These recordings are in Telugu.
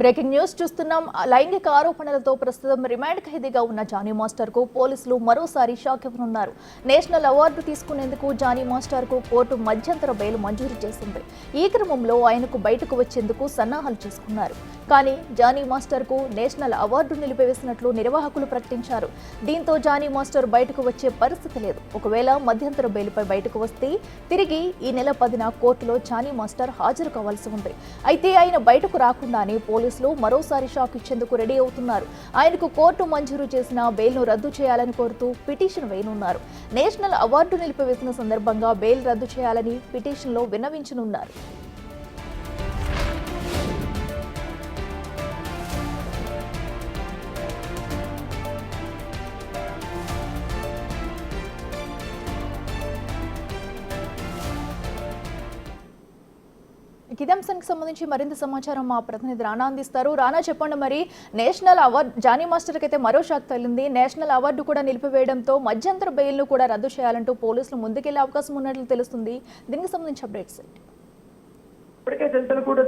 బ్రేకింగ్ న్యూస్ చూస్తున్నాం. లైంగిక ఆరోపణలతో ప్రస్తుతం రిమాండ్ ఖైదీగా ఉన్న జానీ మాస్టర్ కు పోలీసులు మరోసారి షాక్ ఇవ్వనున్నారు. నేషనల్ అవార్డు తీసుకునేందుకు జానీ మాస్టర్ కు కోర్టు మధ్యంతర బెయిల్ మంజూరు చేసింది. ఈ క్రమంలో ఆయనకు బయటకు వచ్చేందుకు సన్నాహాలు చేసుకున్నారు. కానీ జానీ మాస్టర్ కు నేషనల్ అవార్డు నిలిపివేసినట్లు నిర్వాహకులు ప్రకటించారు. దీంతో జానీ మాస్టర్ బయటకు వచ్చే పరిస్థితి లేదు. ఒకవేళ మధ్యంతర బెయిల్పై బయటకు వస్తే తిరిగి ఈ నెల 10న కోర్టులో జానీ మాస్టర్ హాజరు కావాల్సి ఉంది. అయితే ఆయన బయటకు రాకుండానే పోలీసులు మరోసారి షాక్ ఇచ్చేందుకు రెడీ అవుతున్నారు. ఆయనకు కోర్టు మంజూరు చేసిన బెయిల్ను రద్దు చేయాలని కోరుతూ పిటిషన్ వేయనున్నారు. నేషనల్ అవార్డు నిలిపివేసిన సందర్భంగా బెయిల్ రద్దు చేయాలని పిటిషన్లో విన్నవించనున్నారు. ఇదే అంశానికి సంబంధించి మరింత సమాచారం మా ప్రతినిధి రానా అందిస్తారు. రానా, చెప్పండి, మరి నేషనల్ అవార్డు జానీ మాస్టర్కి అయితే మరో షాక్ తగిలింది. నేషనల్ అవార్డు కూడా నిలిపివేయడంతో మధ్యంతర బెయిల్ను కూడా రద్దు చేయాలంటూ పోలీసులు ముందుకెళ్లే అవకాశం ఉన్నట్లు తెలుస్తుంది. దీనికి సంబంధించి అప్డేట్స్ ఏంటి? ఇప్పటికే జంటలు కూడా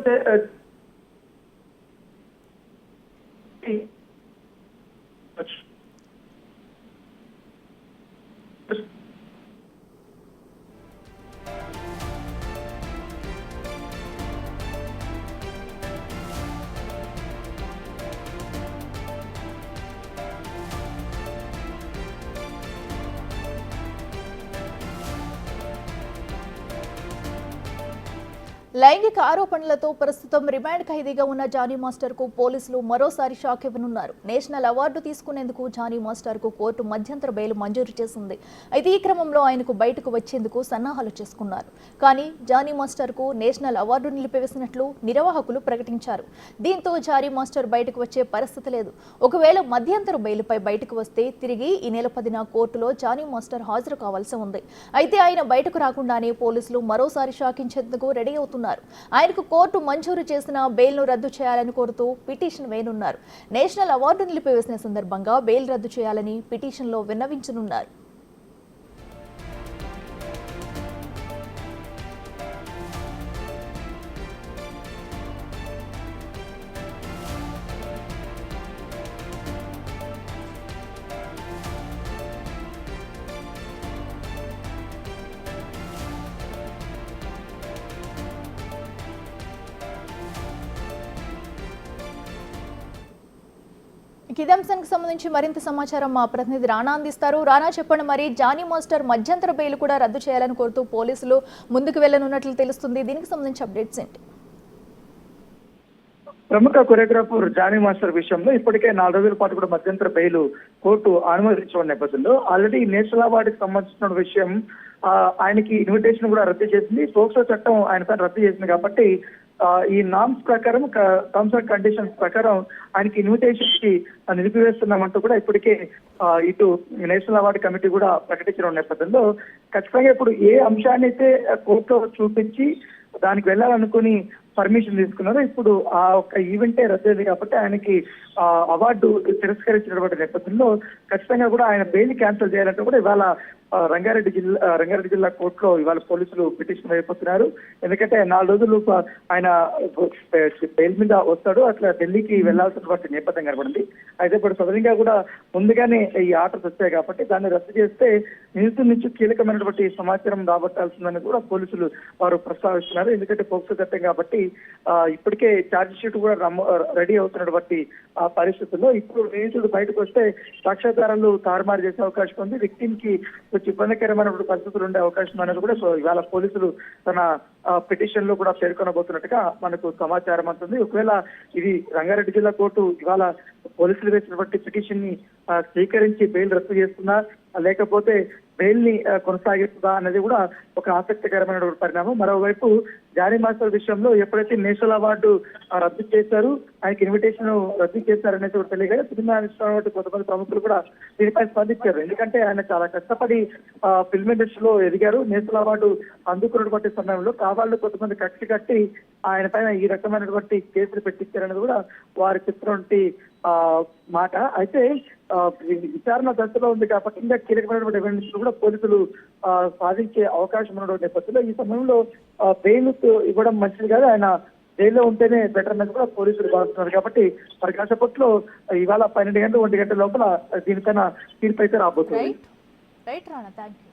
లైంగిక ఆరోపణలతో ప్రస్తుతం రిమాండ్ ఖైదీగా ఉన్న జానీ మాస్టర్ కు పోలీసులు మరోసారి షాక్ ఇవ్వనున్నారు. నేషనల్ అవార్డు తీసుకునేందుకు జానీ మాస్టర్ కు కోర్టు మధ్యంతర బెయిల్ మంజూరు చేసింది. అయితే ఈ క్రమంలో ఆయనకు బయటకు వచ్చేందుకు సన్నాహాలు చేసుకున్నారు. కానీ జానీ మాస్టర్ కు నేషనల్ అవార్డు నిలిపివేసినట్లు నిర్వాహకులు ప్రకటించారు. దీంతో జానీ మాస్టర్ బయటకు వచ్చే పరిస్థితి లేదు. ఒకవేళ మధ్యంతర బెయిల్పై బయటకు వస్తే తిరిగి ఈ నెల 10న కోర్టులో జానీ మాస్టర్ హాజరు కావాల్సి ఉంది. అయితే ఆయన బయటకు రాకుండానే పోలీసులు మరోసారి షాక్ ఇచ్చేందుకు రెడీ అవుతున్నారు. ఆయనకు కోర్టు మంజూరు చేసిన బెయిల్ను రద్దు చేయాలని కోరుతూ పిటిషన్ వేయనున్నారు. నేషనల్ అవార్డు నిలిపివేసిన సందర్భంగా బెయిల్ రద్దు చేయాలని పిటిషన్లో విన్నవించనున్నారు. ఇదే అంశానికి సంబంధించి మరింత సమాచారం మా ప్రతినిధి రానా అందిస్తారు. రానా, చెప్పండి, మరి జానీ మాస్టర్ మధ్యంతర బెయిల్ కూడా రద్దు చేయాలని కోరుతూ పోలీసులు ముందుకు వెళ్లనున్నట్లు తెలుస్తుంది. దీనికి సంబంధించి అప్డేట్స్ ఏంటి? ప్రముఖ కొరియోగ్రాఫర్ జానీ మాస్టర్ విషయంలో ఇప్పటికే 4 రోజుల పాటు కూడా మధ్యంతర బెయిల్ కోర్టు అనుమతించిన నేపథ్యంలో ఆల్రెడీ నేషనల్ అవార్డుకి సంబంధించిన విషయం ఆయనకి ఇన్విటేషన్ కూడా రద్దు చేసింది. పోక్సో చట్టం ఆయన పైన రద్దు చేసింది కాబట్టి ఈ నామ్స్ ప్రకారం, టర్మ్స్ అండ్ కండిషన్స్ ప్రకారం ఆయనకి ఇన్విటేషన్ కి నిలిపివేస్తున్నామంటూ కూడా ఇప్పటికే ఇటు నేషనల్ అవార్డు కమిటీ కూడా ప్రకటించిన నేపథ్యంలో ఖచ్చితంగా ఇప్పుడు ఏ అంశాన్ని అయితే కోర్టులో చూపించి దానికి వెళ్ళాలనుకుని పర్మిషన్ తీసుకున్నారు, ఇప్పుడు ఆ ఒక్క ఈవెంటే రద్దయింది కాబట్టి ఆయనకి అవార్డు తిరస్కరించినటువంటి నేపథ్యంలో ఖచ్చితంగా కూడా ఆయన బెయిల్ క్యాన్సిల్ చేయాలంటే కూడా ఇవాళ రంగారెడ్డి జిల్లా కోర్టులో ఇవాళ పోలీసులు పిటిషన్ అయిపోతున్నారు. ఎందుకంటే 4 రోజులు ఆయన బెయిల్ మీద వస్తాడు, అట్లా ఢిల్లీకి వెళ్లాల్సినటువంటి నేపథ్యం కనబడింది. అయితే ఇప్పుడు సడన్గా కూడా ముందుగానే ఈ ఆర్డర్స్ వచ్చాయి కాబట్టి దాన్ని రద్దు చేస్తే నిందితుల నుంచి కీలకమైనటువంటి సమాచారం రాబట్టాల్సిందని కూడా పోలీసులు వారు ప్రస్తావిస్తున్నారు. ఎందుకంటే పోక్సో చట్టం కాబట్టి ఇప్పటికే ఛార్జ్ షీట్ కూడా రెడీ అవుతున్నటువంటి పరిస్థితుల్లో ఇప్పుడు నిందితుడు బయటకు వస్తే సాక్ష్యాధారాలు తారుమారు చేసే అవకాశం ఉంది. విక్టిమ్ కి కొంచెం ఇబ్బందికరమైనటువంటి పరిస్థితులు ఉండే అవకాశం అనేది కూడా ఇవాళ పోలీసులు తన పిటిషన్ లో కూడా పేర్కొనబోతున్నట్టుగా మనకు సమాచారం అవుతుంది. ఒకవేళ ఇది రంగారెడ్డి జిల్లా కోర్టు ఇవాళ పోలీసులు వేసినటువంటి పిటిషన్ ని స్వీకరించి బెయిల్ రద్దు చేస్తున్నా లేకపోతే బెయిల్ ని కొనసాగిస్తుందా అనేది కూడా ఒక ఆసక్తికరమైన పరిణామం. మరోవైపు జానీ మాస్టర్ విషయంలో ఎప్పుడైతే నేషనల్ అవార్డు రద్దు చేశారు, ఆయనకి ఇన్విటేషన్ రద్దు చేశారనేది కూడా తెలియదు. సినిమా ఇస్తున్నటువంటి కొంతమంది ప్రముఖులు కూడా దీనిపై స్పందించారు. ఎందుకంటే ఆయన చాలా కష్టపడి ఫిల్మ్ ఇండస్ట్రీలో ఎదిగారు. నేషనల్ అవార్డు అందుకున్నటువంటి సమయంలో కావాళ్ళు కొంతమంది కక్షి కట్టి ఆయన పైన ఈ రకమైనటువంటి కేసులు పెట్టించారనేది కూడా వారు చెప్తున్నటువంటి మాట. అయితే విచారణ దశలో ఉంది కాబట్టి ఇంకా కీలకమైనటువంటి ఎవిడెన్స్ కూడా పోలీసులు సాధించే అవకాశం ఉన్నటువంటి నేపథ్యంలో ఈ సమయంలో బెయిల్ ఇవ్వడం మంచిది కాదు. ఆయన జైల్లో ఉంటేనే బెటర్ అన్నది కూడా పోలీసులు భావిస్తున్నారు. కాబట్టి మరి కాసేపట్లో ఇవాళ 12 గంటలు 1 గంటల లోపల దీనిపైన తీర్పు అయితే రాబోతుంది. Right Rana, thank you.